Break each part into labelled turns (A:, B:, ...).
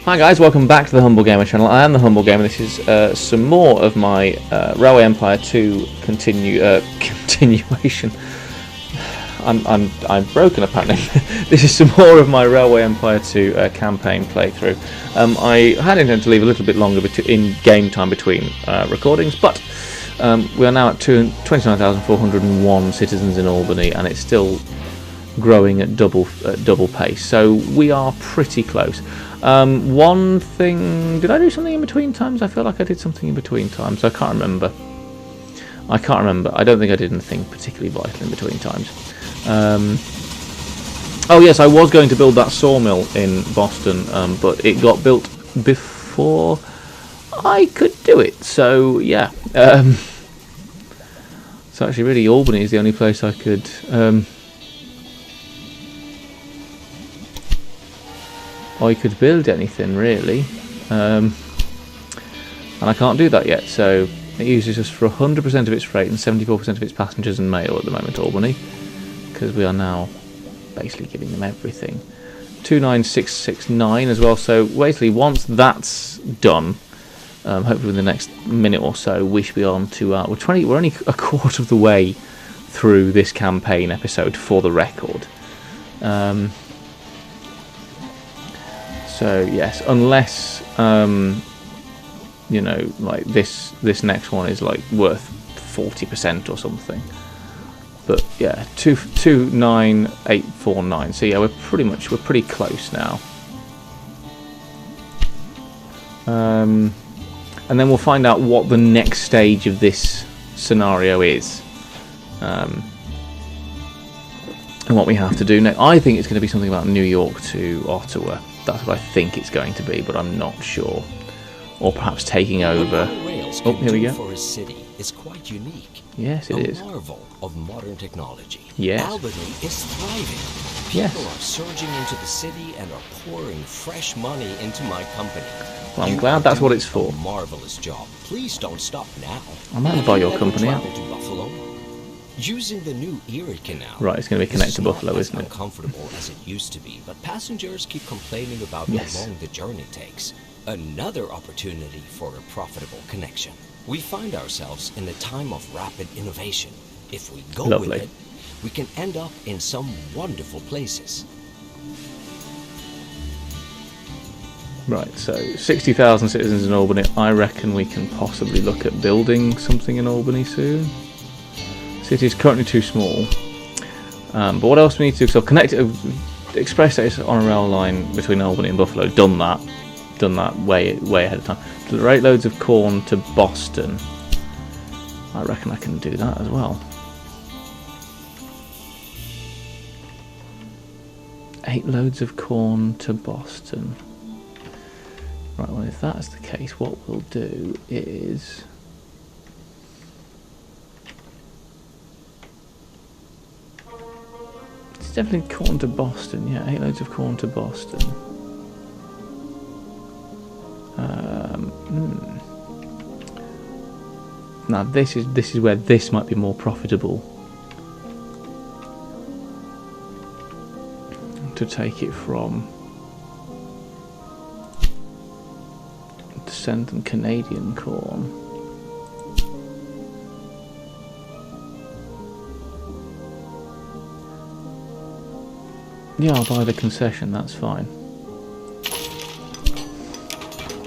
A: Hi guys, welcome back to the Humble Gamer channel. I am the Humble Gamer. This is some more of my Railway Empire 2 continuation. I'm broken apparently. This is some more of my Railway Empire 2 campaign playthrough. I had intended to leave a little bit longer in game time between recordings, but we are now at 29,401 citizens in Albany, and it's still growing at double pace. So we are pretty close. One thing, did I do something in between times? I feel like I did something in between times. I can't remember. I don't think I did anything particularly vital in between times. Oh yes, I was going to build that sawmill in Boston, but it got built before I could do it. So yeah, so actually really Albany is the only place I could build anything really, and I can't do that yet. So it uses us for 100% of its freight and 74% of its passengers and mail at the moment, Albany, because we are now basically giving them everything. 29669 as well. So basically, once that's done, hopefully in the next minute or so, we should be on to we're only a quarter of the way through this campaign episode, for the record. So yes, unless you know, like this next one is like worth 40% or something. But yeah, 29849. So yeah, we're pretty close now. And then we'll find out what the next stage of this scenario is, and what we have to do next. I think it's going to be something about New York to Ottawa. That's what I think it's going to be, but I'm not sure. Or perhaps taking over. Oh, here we go.
B: For a city is quite unique.
A: Yes, it is.
B: A marvel of modern technology.
A: Yes.
B: Albany is thriving.
A: Yes.
B: People are surging into the city and are pouring fresh money into my company.
A: Well, I'm glad that's what it's for.
B: A marvelous job. Please don't stop now.
A: I might buy your company out.
B: To Buffalo? Using the new Erie Canal.
A: Right, it's going to be connected to Buffalo, isn't it?
B: Uncomfortable as it used to be, but passengers keep complaining about how long the journey takes. Another opportunity for a profitable connection. We find ourselves in a time of rapid innovation. If we go with it, we can end up in some wonderful places.
A: Right, so 60,000 citizens in Albany. I reckon we can possibly look at building something in Albany soon. City is currently too small. But what else we need to do? So connect express status on a rail line between Albany and Buffalo. Done that way ahead of time. Rate loads of corn to Boston. I reckon I can do that as well. 8 loads of corn to Boston. Right, well, if that's the case, what we'll do is it's definitely corn to Boston. Yeah, 8 loads of corn to Boston. Now this is where this might be more profitable to take it from. To send them Canadian corn. Yeah, I'll buy the concession, that's fine.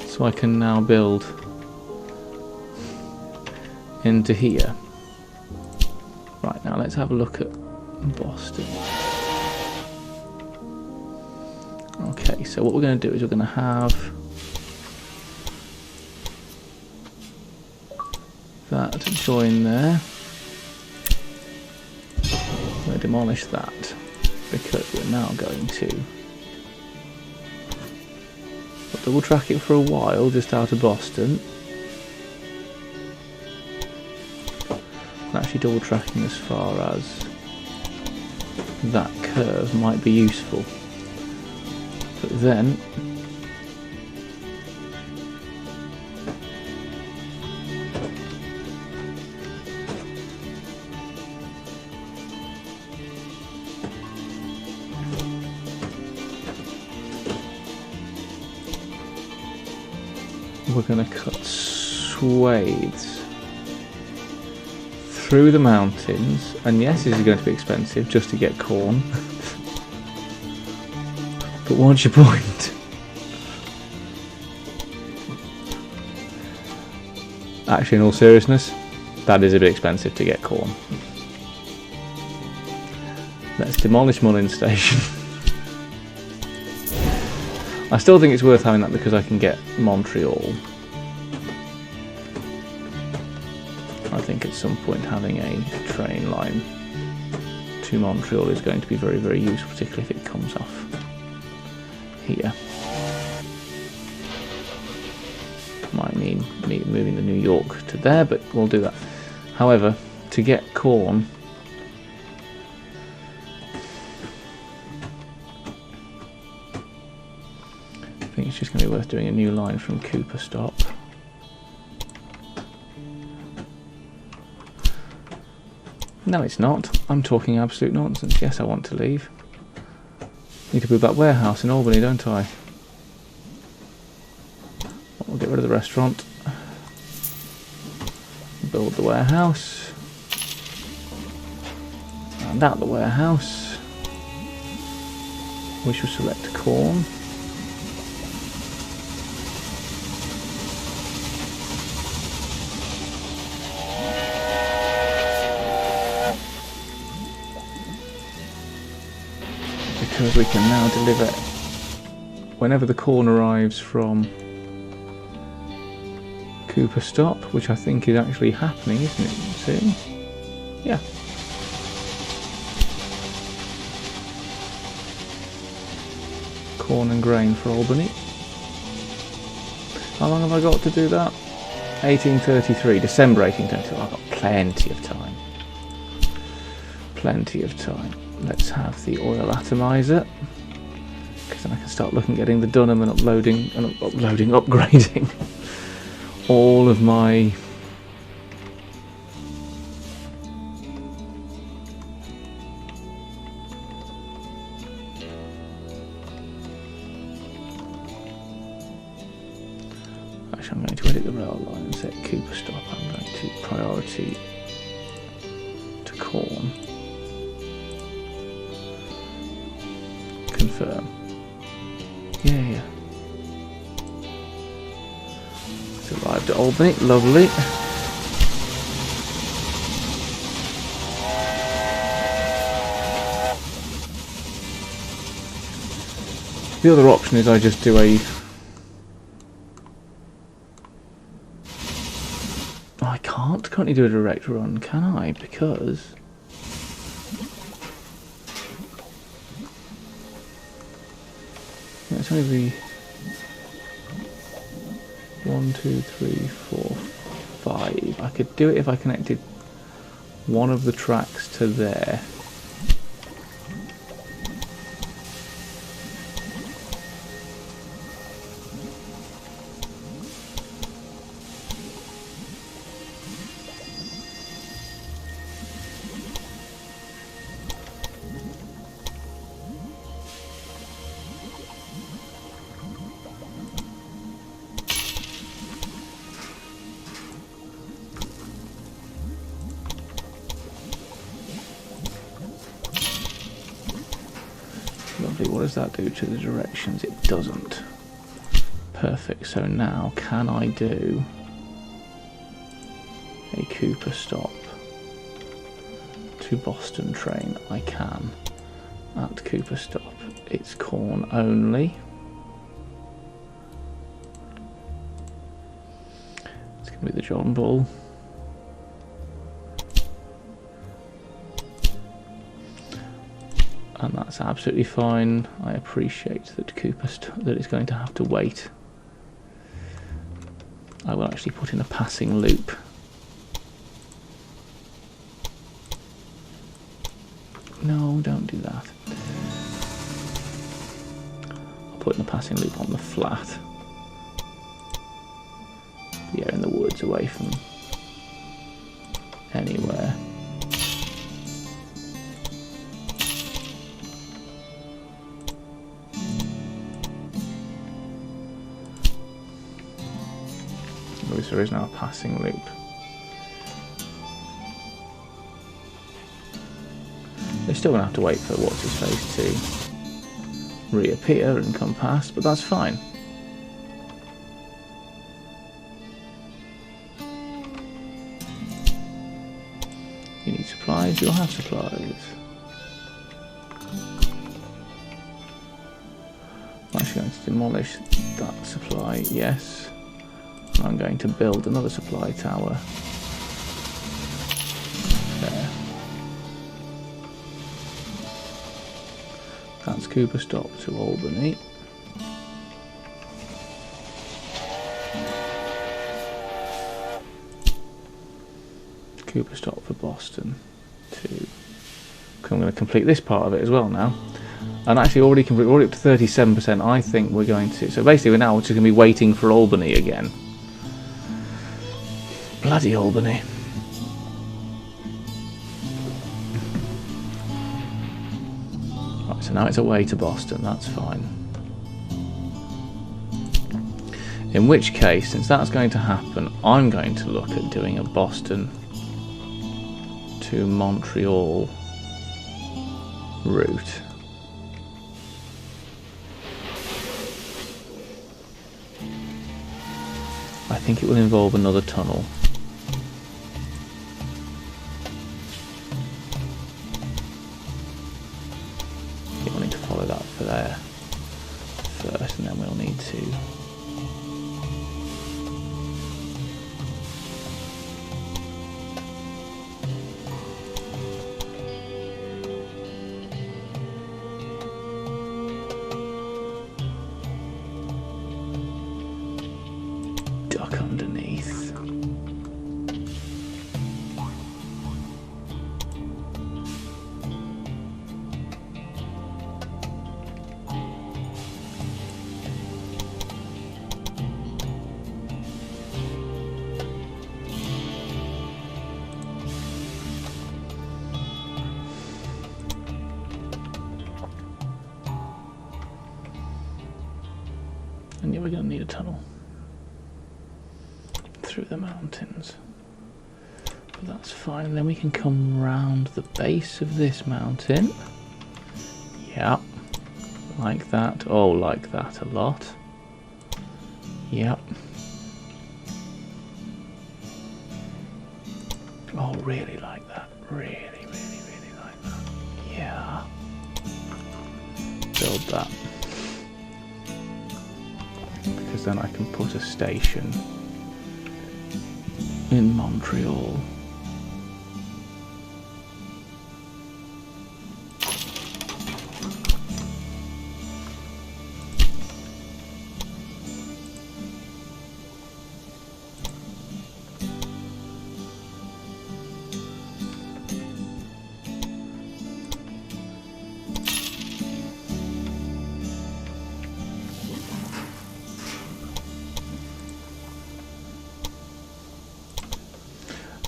A: So I can now build into here. Right, now let's have a look at Boston. Okay, so what we're going to do is we're going to have that join there. I'm going to demolish that because we're now going to double track it for a while just out of Boston. Actually double tracking as far as that curve might be useful, but then we're going to cut swathes through the mountains, and yes, this is going to be expensive just to get corn. But what's your point? Actually, in all seriousness, that is a bit expensive to get corn. Let's demolish Mullin Station. I still think it's worth having that because I can get Montreal. I think at some point having a train line to Montreal is going to be very, very useful, particularly if it comes off here. Might mean me moving the New York to there, but we'll do that. However, to get corn, I think it's just going to be worth doing a new line from Cooper Stop. No, it's not. I'm talking absolute nonsense. Yes, I want to leave. Need to build that warehouse in Albany, don't I? We'll get rid of the restaurant. Build the warehouse. And out the warehouse, we shall select corn. Because we can now deliver whenever the corn arrives from Cooper Stop, which I think is actually happening, isn't it, soon? Yeah. Corn and grain for Albany. How long have I got to do that? 1833, December 1833. I've got plenty of time. Plenty of time. Let's have the oil atomizer, because then I can start looking at getting the Dunham and upgrading all of my actually I'm going to edit the rail line and set Cooper Stop. I'm going to priority to corn. Confirm. Yeah. It's arrived at Albany. Lovely. The other option is I just do a... Oh, I can't currently do a direct run, can I? Because... it's only the 1, 2, 3, 4, 5. I could do it if I connected one of the tracks to there. Lovely, what does that do to the directions? It doesn't. Perfect, so now can I do a Cooper Stop to Boston train? I can. At Cooper Stop, it's corn only. It's going to be the John Bull. And that's absolutely fine. I appreciate that that it's going to have to wait. I will actually put in a passing loop. No, don't do that. I'll put in a passing loop on the flat. Yeah, in the woods, away from anywhere. because there is now a passing loop. They're still going to have to wait for what's-his-face to reappear and come past, but that's fine. You need supplies, you'll have supplies. I'm actually going to demolish that supply, yes. I'm going to build another supply tower. There. That's Cooper stop to Albany. Cooper stop for Boston too. I'm going to complete this part of it as well now. And actually already up to 37%. I think we're going to... So basically we're now just going to be waiting for Albany again. Bloody Albany. Right, so now it's away to Boston. That's fine. In which case, since that's going to happen, I'm going to look at doing a Boston to Montreal route. I think it will involve another tunnel. I think we'll need to follow that for there first, and then we'll need to duck underneath. And yeah, we're going to need a tunnel through the mountains, but that's fine. And then we can come round the base of this mountain. Yep, like that. Oh, like that a lot. Yep. Oh, really like that. Really, really, really like that. Yeah. Build that. Because then I can put a station in Montreal.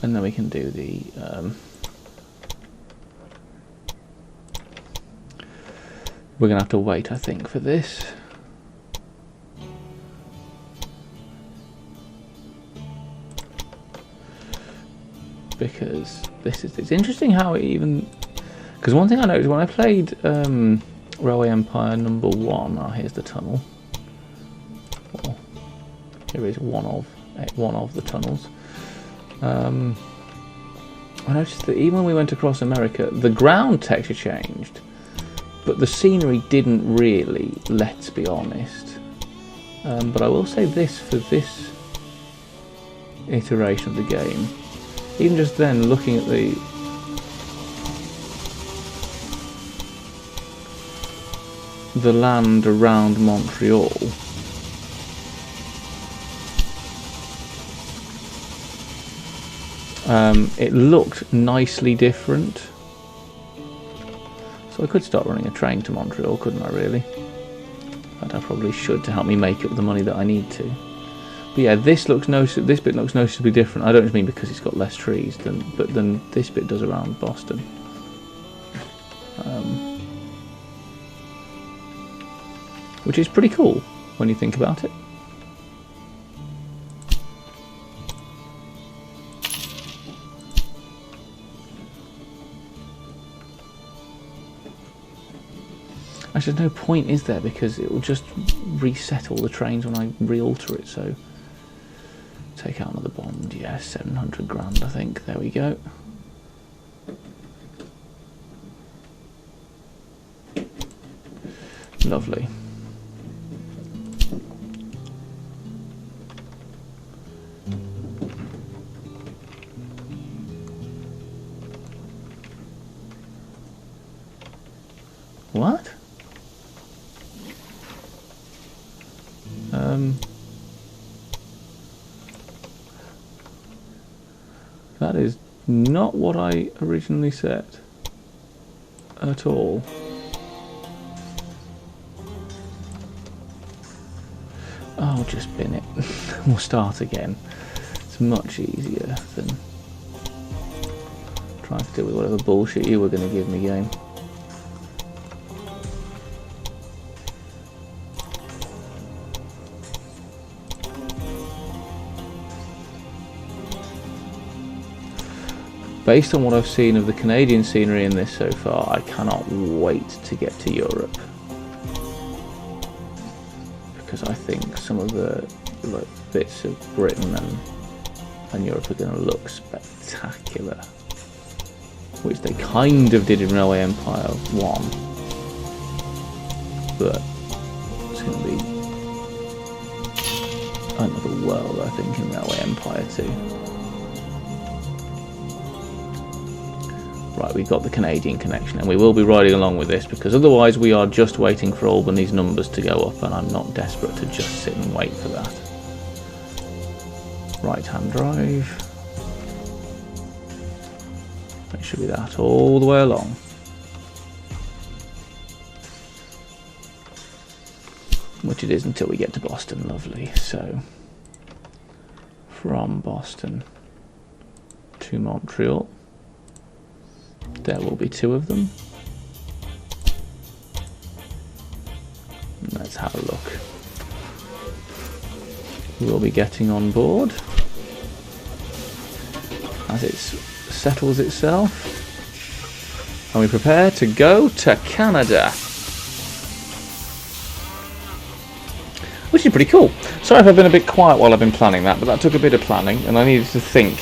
A: And then we can do the we're gonna have to wait, I think, for this. Because it's interesting how it even, because one thing I noticed when I played Railway Empire number 1, here's the tunnel. Well, here is one of the tunnels. I noticed that even when we went across America, the ground texture changed, but the scenery didn't really, let's be honest. But I will say this for this iteration of the game, even just then looking at the land around Montreal, it looked nicely different. So I could start running a train to Montreal, couldn't I, really? But I probably should to help me make up the money that I need to. But yeah, this bit looks noticeably different. I don't just mean because it's got less trees than this bit does around Boston. Which is pretty cool when you think about it. Actually, there's no point, is there? Because it will just reset all the trains when I re-alter it. So take out another bond. Yeah, 700 grand, I think. There we go. Lovely. What? That is not what I originally said at all. Oh, just bin it. We'll start again. It's much easier than trying to deal with whatever bullshit you were going to give me, game. Based on what I've seen of the Canadian scenery in this so far, I cannot wait to get to Europe. Because I think some of the bits of Britain and Europe are going to look spectacular. Which they kind of did in Railway Empire 1. But it's going to be another world, I think, in Railway Empire 2. Right, we've got the Canadian connection, and we will be riding along with this because otherwise we are just waiting for Albany's numbers to go up, and I'm not desperate to just sit and wait for that. Right-hand drive. It should be that all the way along. Which it is until we get to Boston, lovely. So, from Boston to Montreal. There will be 2 of them. Let's have a look. We'll be getting on board as it settles itself, and we prepare to go to Canada, which is pretty cool. Sorry if I've been a bit quiet while I've been planning that, but that took a bit of planning, and I needed to think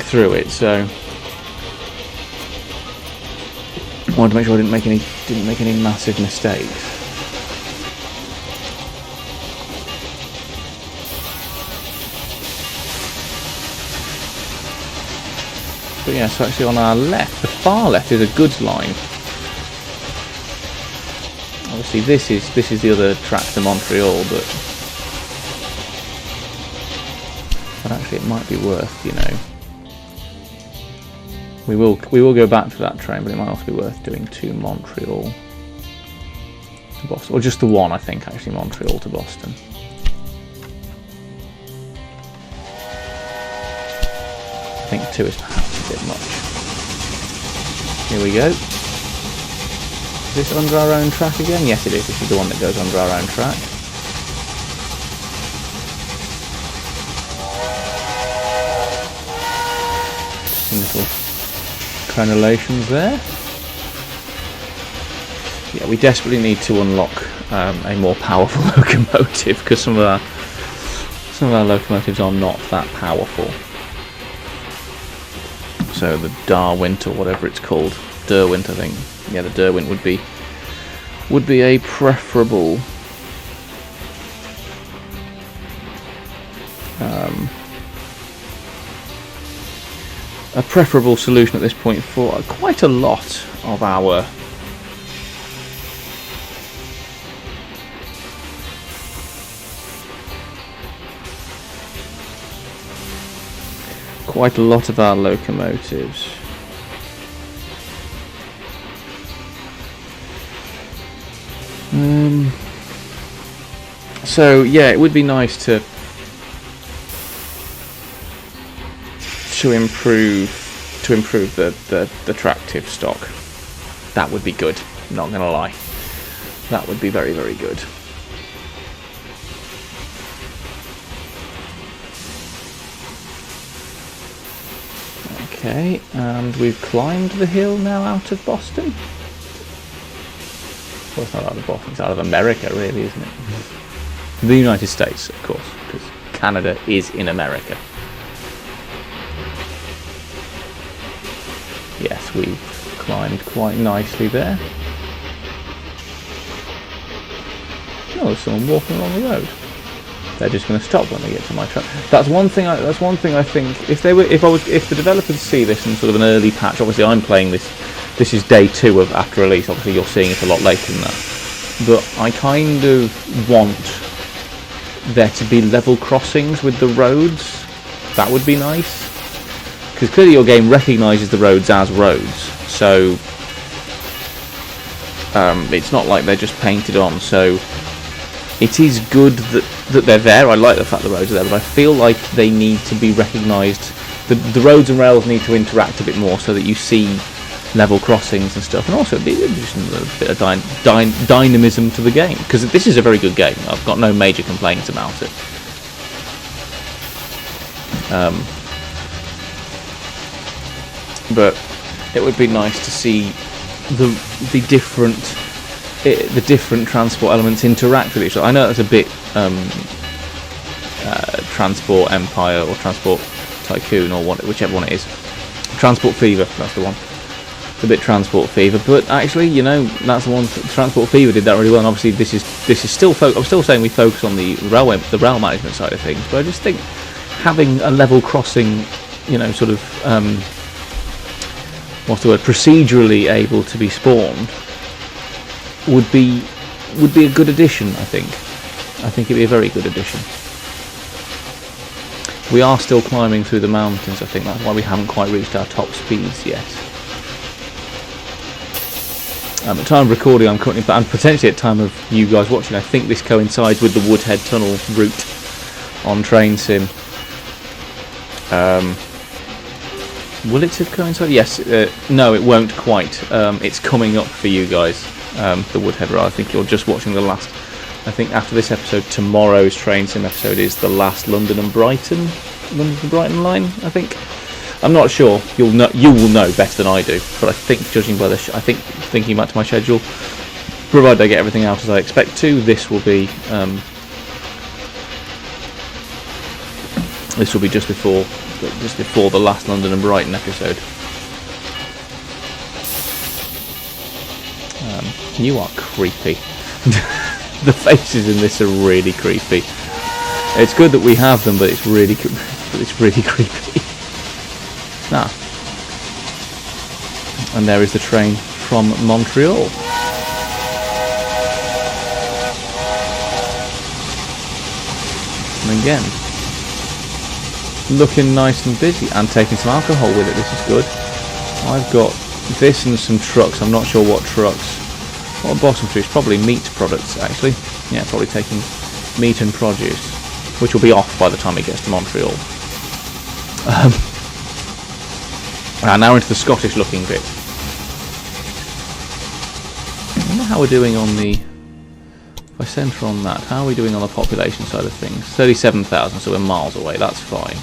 A: through it. So I wanted to make sure I didn't make any massive mistakes. But yeah, so actually on our left, the far left, is a goods line. Obviously this is the other track to Montreal, but actually it might be worth, you know. We will go back to that train, but it might also be worth doing to Montreal to Boston, or just the one, I think, actually, Montreal to Boston. I think 2 is perhaps a bit much. Here we go. Is this under our own track again? Yes, it is. This is the one that goes under our own track. Little crenellations there. Yeah, we desperately need to unlock a more powerful locomotive, because some of our locomotives are not that powerful. So the Derwent, or whatever it's called, Derwent, I think. Yeah, the Derwent would be a preferable solution at this point for quite a lot of our locomotives. So yeah, it would be nice to improve the tractive stock. That would be good, not gonna lie. That would be very, very good. Okay, and we've climbed the hill now out of Boston. Well, it's not out of Boston, it's out of America, really, isn't it? The United States, of course, because Canada is in America. Yes, we've climbed quite nicely there. Oh, there's someone walking along the road. They're just going to stop when they get to my truck. That's one thing I think. If the developers see this in sort of an early patch, obviously I'm playing this. This is day 2 of after release. Obviously you're seeing it a lot later than that. But I kind of want there to be level crossings with the roads. That would be nice. Because clearly your game recognises the roads as roads, so it's not like they're just painted on. So it is good that they're there. I like the fact the roads are there, but I feel like they need to be recognised. The roads and rails need to interact a bit more so that you see level crossings and stuff, and also it'd be just a bit of dynamism to the game, because this is a very good game. I've got no major complaints about it. But it would be nice to see the different transport elements interact with each other. I know that's a bit Transport Empire or Transport Tycoon or whichever one it is. Transport Fever, that's the one. It's a bit Transport Fever, but actually, you know, that's the one. Transport Fever did that really well. And obviously, this is still. I'm still saying we focus on the rail management side of things, but I just think having a level crossing, you know, sort of what's the word, procedurally able to be spawned would be a good addition. I think it'd be a very good addition. We are still climbing through the mountains. I think that's why we haven't quite reached our top speeds yet. At the time of recording, I'm currently, and potentially at the time of you guys watching, I think this coincides with the Woodhead Tunnel route on Train Sim. Will it have coincided? Yes. No, it won't quite. It's coming up for you guys, the Woodhead Road. I think you're just watching the last. I think after this episode, tomorrow's Train Sim episode is the last London and Brighton line. I think. I'm not sure. You will know better than I do. But I think, judging by thinking back to my schedule, provided I get everything out as I expect to, this will be just before the last London and Brighton episode. You are creepy. The faces in this are really creepy. It's good that we have them, but it's really creepy. Ah. And there is the train from Montreal. And again, looking nice and busy, and taking some alcohol with it. This is good. I've got this and some trucks. I'm not sure what trucks. What are bottom trucks? Probably meat products, actually. Yeah, probably taking meat and produce, which will be off by the time it gets to Montreal. Now into the Scottish looking bit. I wonder how we're doing on the... If I centre on that, how are we doing on the population side of things? 37,000, so we're miles away, that's fine.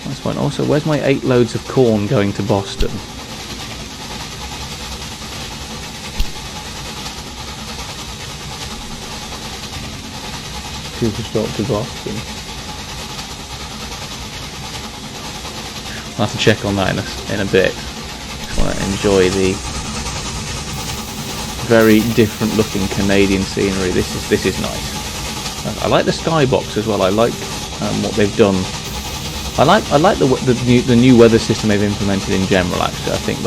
A: That's fine. Also, where's my 8 loads of corn going to Boston? Super stop to Boston. I'll have to check on that in a bit. Just want to enjoy the very different looking Canadian scenery. This is nice. I like the skybox as well. I like what they've done. I like the new weather system they've implemented in general. Actually, I think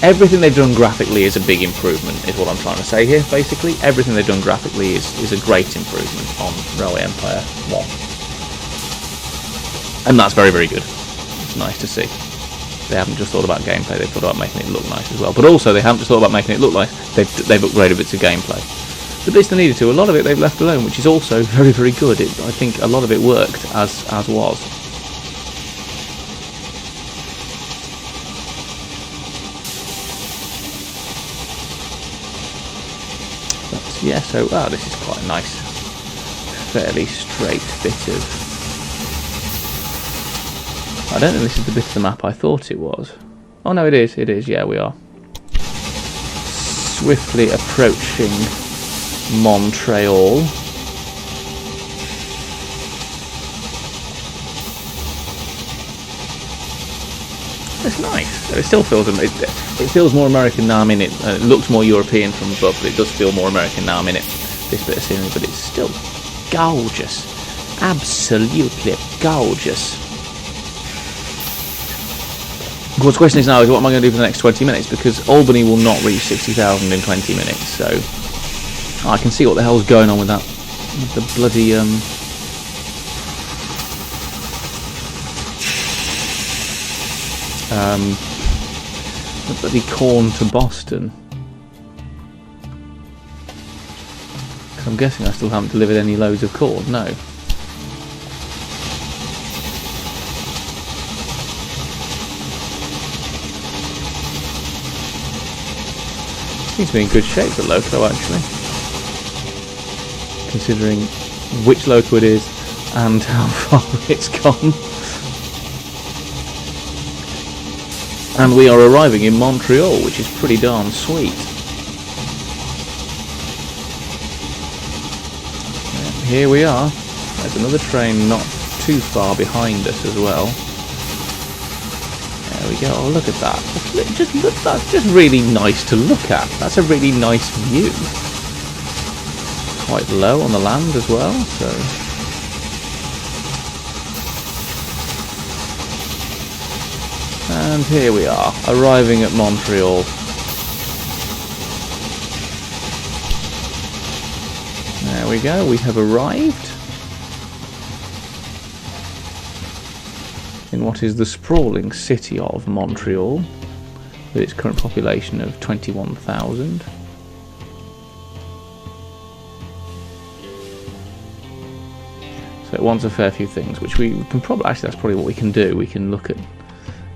A: everything they've done graphically is a big improvement. Is what I'm trying to say here. Basically, everything they've done graphically is a great improvement on Railway Empire 1, and that's very, very good. It's nice to see. They haven't just thought about gameplay, they've thought about making it look nice as well. But also, they haven't just thought about making it look nice, they've upgraded bits of gameplay. The bits they needed to, a lot of it they've left alone, which is also very, very good. I think a lot of it worked as was. But yeah, so this is quite a nice, fairly straight bit of... I don't think this is the bit of the map I thought it was. Oh no, it is, yeah, we are. swiftly approaching Montreal. It's nice. It still feels it feels more American now I'm in it. It looks more European from above, but it does feel more American now I'm in it. This bit of scenery, but it's still gorgeous. Absolutely gorgeous. Of course, the question is now is what am I going to do for the next 20 minutes? Because Albany will not reach 60,000 in 20 minutes, so I can see what the hell's going on with that. With the bloody the bloody corn to Boston. Because I'm guessing I still haven't delivered any loads of corn. No. Seems to be in good shape, the loco, actually, considering which loco it is and how far it's gone. And we are arriving in Montreal, which is pretty darn sweet. Yeah, here we are. There's another train not too far behind us as well. There we go. Oh, look at that. That's just really nice to look at. That's a really nice view. Quite low on the land as well, so... And here we are, arriving at Montreal. There we go, we have arrived in what is the sprawling city of Montreal, with its current population of 21,000. So it wants a fair few things, which we can probably, actually that's probably what we can do. We can look at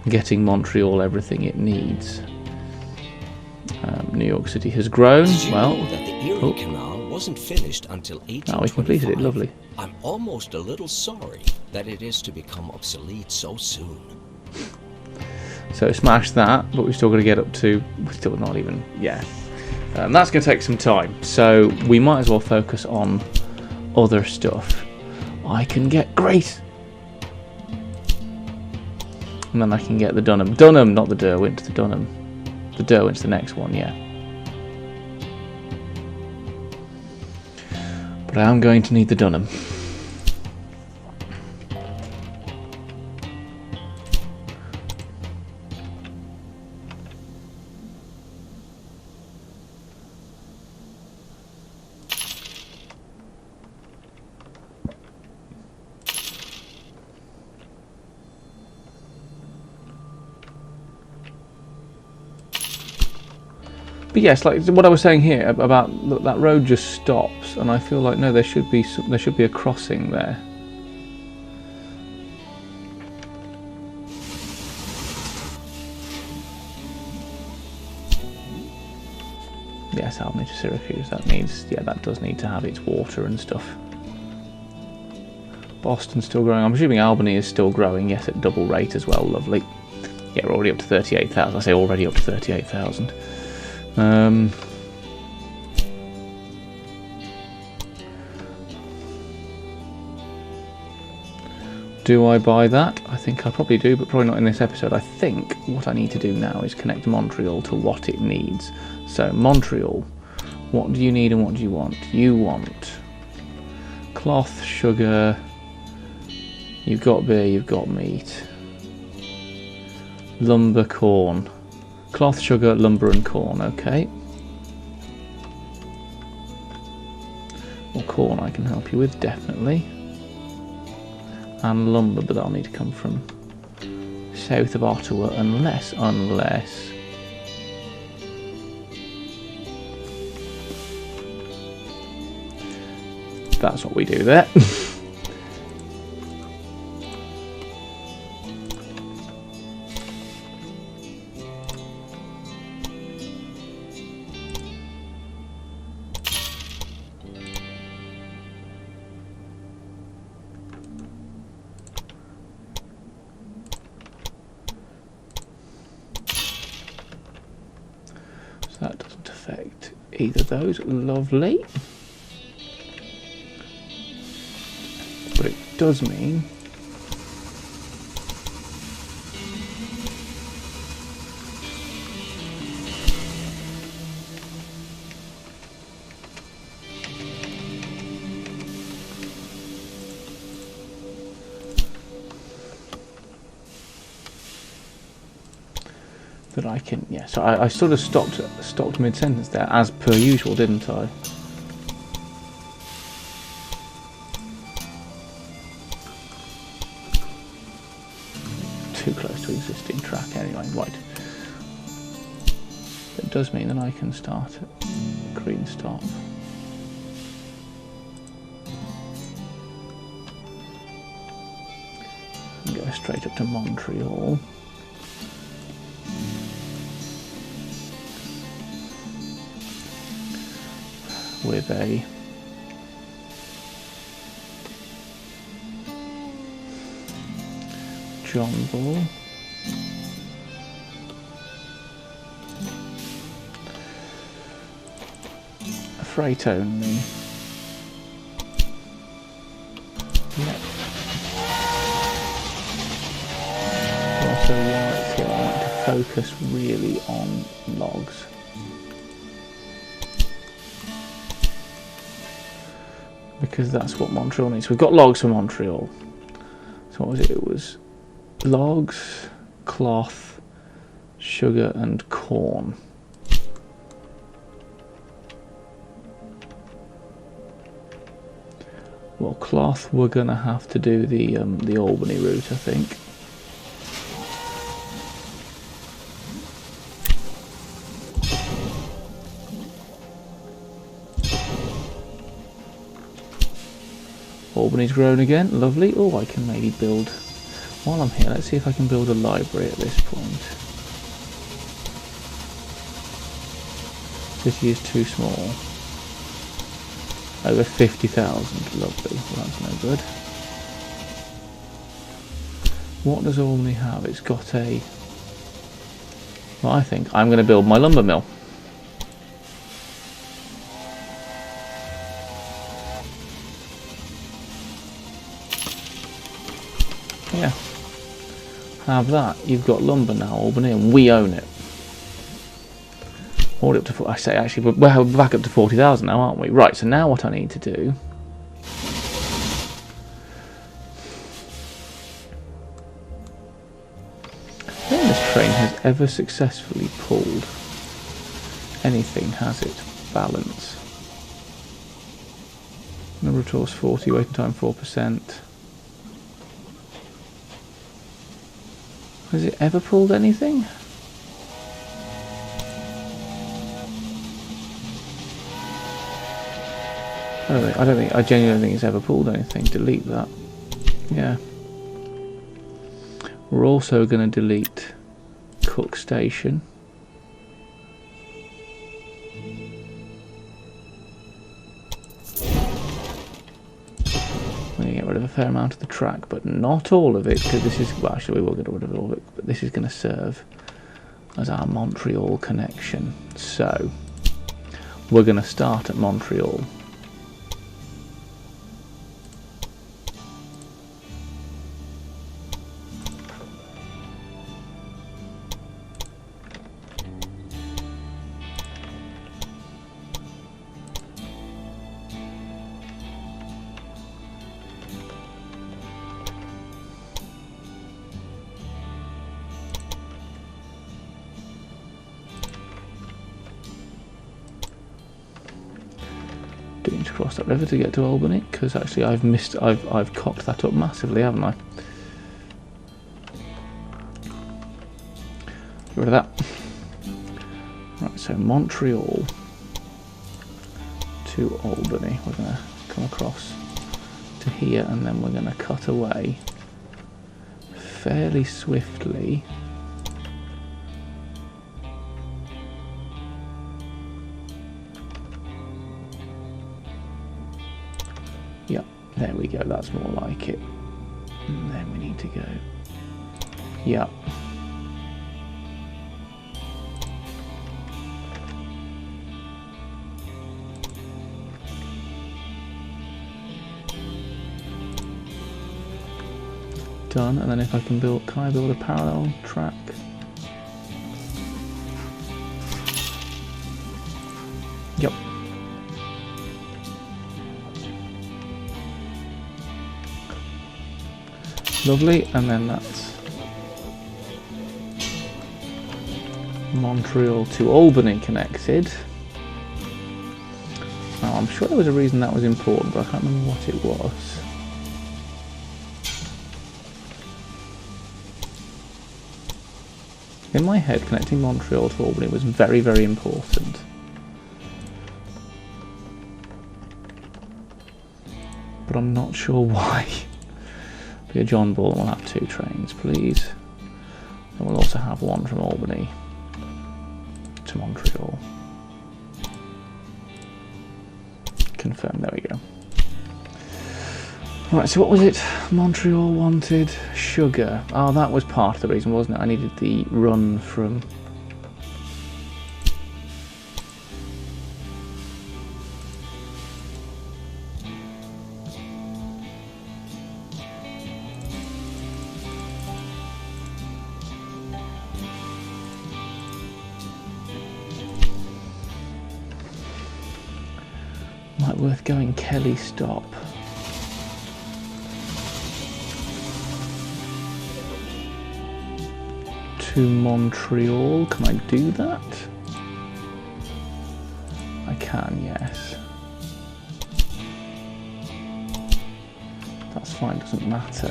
A: getting Montreal everything it needs. New York City has grown. Well,
B: that the Erie Canal wasn't finished until 1825.
A: we completed it. Lovely.
B: I'm almost a little sorry that it is to become obsolete so soon.
A: So smash that, but we've still got to get up to. We're still not even. Yeah, that's going to take some time. So we might as well focus on other stuff. I can get great. And then I can get the Dunham. Dunham, not the Derwent, the Dunham. The Derwent's the next one, yeah. But I am going to need the Dunham. But yes, like what I was saying here about that road just stops, and I feel like no, there should be a crossing there. Yes, Albany to Syracuse. That does need to have its water and stuff. Boston's still growing. I'm assuming Albany is still growing. Yes, at double rate as well. Lovely. Yeah, we're already up to 38,000. I say already up to 38,000. Do I buy that? I think I probably do, but probably not in this episode. I think what I need to do now is connect Montreal to what it needs. So, Montreal, what do you need and what do you want? You want cloth, sugar, you've got beer, you've got meat, lumber, corn. Cloth, sugar, lumber and corn, okay. Well, corn I can help you with, definitely. And lumber, but that'll need to come from south of Ottawa, unless... That's what we do there. That doesn't affect either of those. Lovely. But it does mean that I can, yeah, so I sort of stopped mid-sentence there, as per usual, didn't I? Too close to existing track anyway, right. It does mean that I can start at green stop. And go straight up to Montreal. With a John Bull, a freight only. Yep. Also, while it's here, I want to focus really on logs. Because that's what Montreal needs. We've got logs for Montreal. So what was it? It was logs, cloth, sugar and corn. Well, cloth, we're going to have to do the Albany route, I think. Albany's grown again, lovely. Oh, I can maybe build, while I'm here, let's see if I can build a library at this point. City is too small. Over 50,000, lovely, well that's no good. What does Albany have? It's got a, well, I think I'm going to build my lumber mill. Yeah, have that. You've got lumber now, Albany, and we own it. All up to, I say actually, we're back up to 40,000 now, aren't we? Right. So now what I need to do I don't think this train has ever successfully pulled anything, has it? Balance. Number of tours 40, waiting time 4%. Has it ever pulled anything? I genuinely think it's ever pulled anything. Delete that. Yeah. We're also going to delete Cook Station. We're going to get rid of a fair amount of the track, but not all of it, because this is, well, actually we will get rid of all of it, but this is going to serve as our Montreal connection. So, we're going to start at Montreal. Do need to cross that river to get to Albany, because actually I've cocked that up massively, haven't I? Get rid of that. Right, so Montreal to Albany. We're going to come across to here, and then we're going to cut away fairly swiftly. Yep, there we go, that's more like it. And then we need to go. Yep. done, and then if I can build, can I build a parallel track? Yep. Lovely, and then that's Montreal to Albany connected. Now, I'm sure there was a reason that was important, but I can't remember what it was. In my head, connecting Montreal to Albany was very, very important. But I'm not sure why. Be a John Bull, and we'll have 2 trains, please. And we'll also have one from Albany to Montreal. Confirm, there we go. Right, so what was it? Montreal wanted sugar. Oh, that was part of the reason, wasn't it? I needed the run from... Might be worth going Kelly stop. To Montreal, can I do that? I can, yes. That's fine, doesn't matter.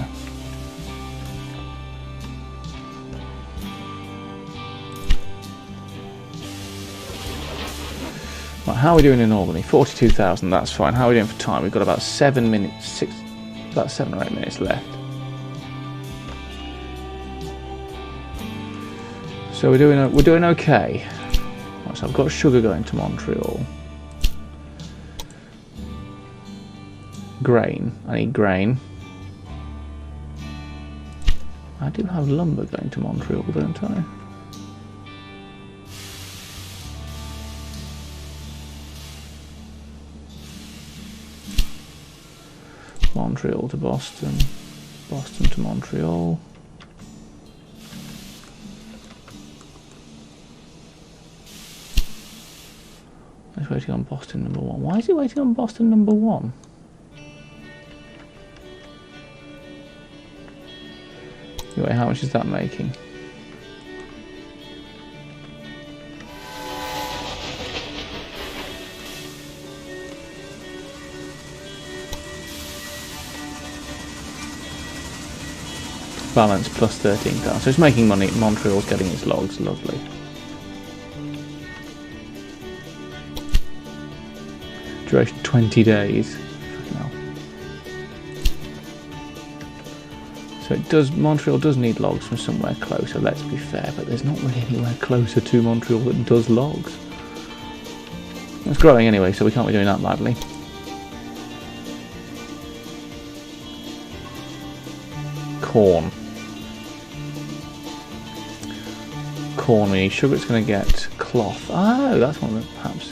A: Right, how are we doing in Albany? 42,000, that's fine. How are we doing for time? We've got about 7 minutes, about 7 or 8 minutes left. So we're doing okay. Right, so I've got sugar going to Montreal. Grain. I need grain. I do have lumber going to Montreal, don't I? Montreal to Boston. Boston to Montreal. It's waiting on Boston number 1. Why is it waiting on Boston number 1? Anyway, how much is that making? Balance plus 13,000. So it's making money. Montreal's getting its logs. Lovely. Duration 20 days. No. So it does. Montreal does need logs from somewhere closer. Let's be fair, but there's not really anywhere closer to Montreal that does logs. It's growing anyway, so we can't be doing that badly. Corn. Corn. We need sugar. It's going to get cloth. Oh, that's one of the perhaps.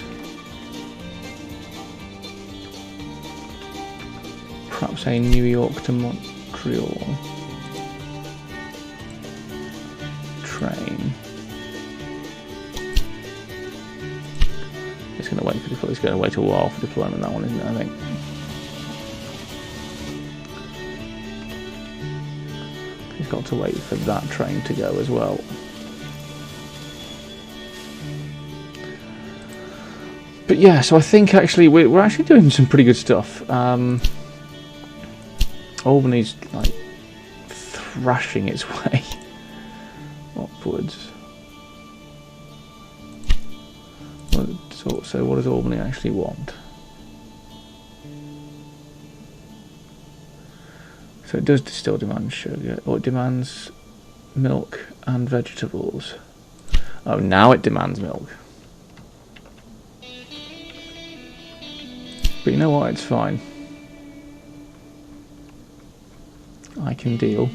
A: Perhaps a New York to Montreal train. It's going to wait for deployment. It's going to wait a while for deployment. That one, isn't it? I think. He's got to wait for that train to go as well. But yeah, so I think actually we're actually doing some pretty good stuff. Albany's like thrashing its way upwards. So what does Albany actually want? So it does still demand sugar, or it demands milk and vegetables. Oh, now it demands milk. But you know what, it's fine. I can deal.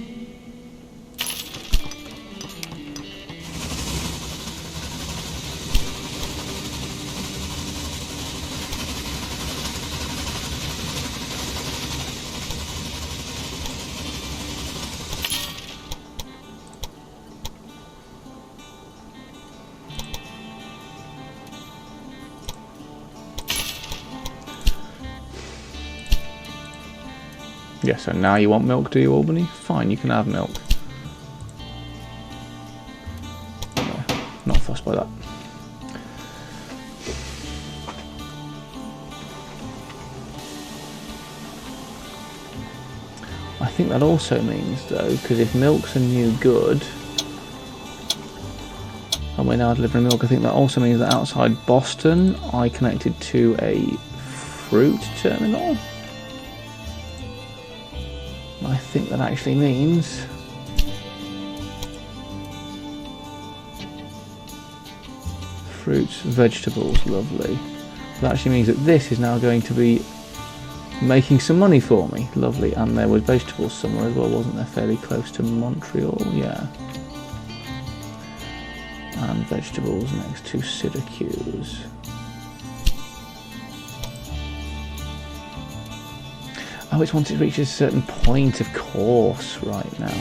A: Yeah, so now you want milk, do you, Albany? Fine, you can have milk. No, not fussed by that. I think that also means, though, because if milk's a new good, and we're now delivering milk, I think that also means that outside Boston, I connected to a fruit terminal. I think that actually means fruits, vegetables, lovely. That actually means that this is now going to be making some money for me, lovely. And there was vegetables somewhere as well, wasn't there? Fairly close to Montreal, yeah. And vegetables next to Syracuse. Oh, it's once it reaches a certain point, of course, right now.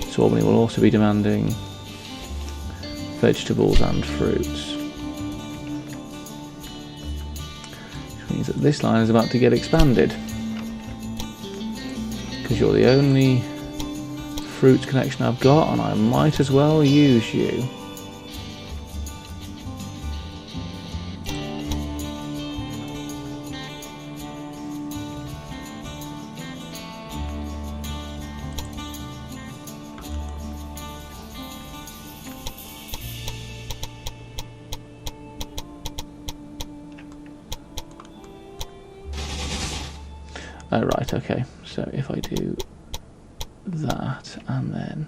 A: So Albany will also be demanding vegetables and fruits. Which means that this line is about to get expanded. Because you're the only fruits connection I've got, and I might as well use you. Oh, right, okay. So if I do that and then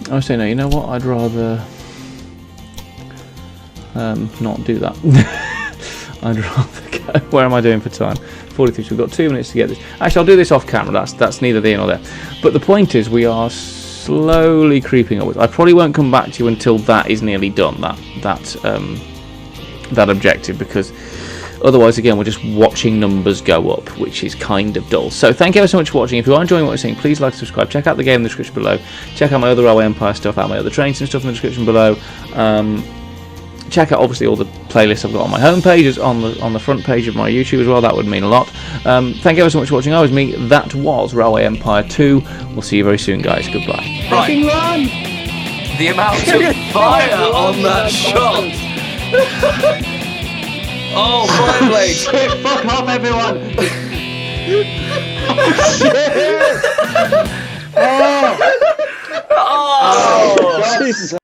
A: I was saying, no, you know what, I'd rather not do that. I'd rather go. Where am I doing for time? 43, so we've got 2 minutes to get this. Actually, I'll do this off camera, that's neither here nor there. But the point is, we are slowly creeping upwards. I probably won't come back to you until that is nearly done, that objective, because otherwise, again, we're just watching numbers go up, which is kind of dull. So thank you ever so much for watching. If you are enjoying what you're seeing, please like, subscribe, check out the game in the description below, check out my other Railway Empire stuff, out my other trains and stuff in the description below. Check out obviously all the playlists I've got on my homepage, on the front page of my YouTube as well. That would mean a lot. Thank you ever so much for watching. I was me. That was Railway Empire 2. We'll see you very soon, guys. Goodbye.
B: Right. Run! The amount of fire on that shot! Oh, fire blades!
A: Shit, fuck off, everyone!
B: Oh, shit! Oh!
A: Jesus.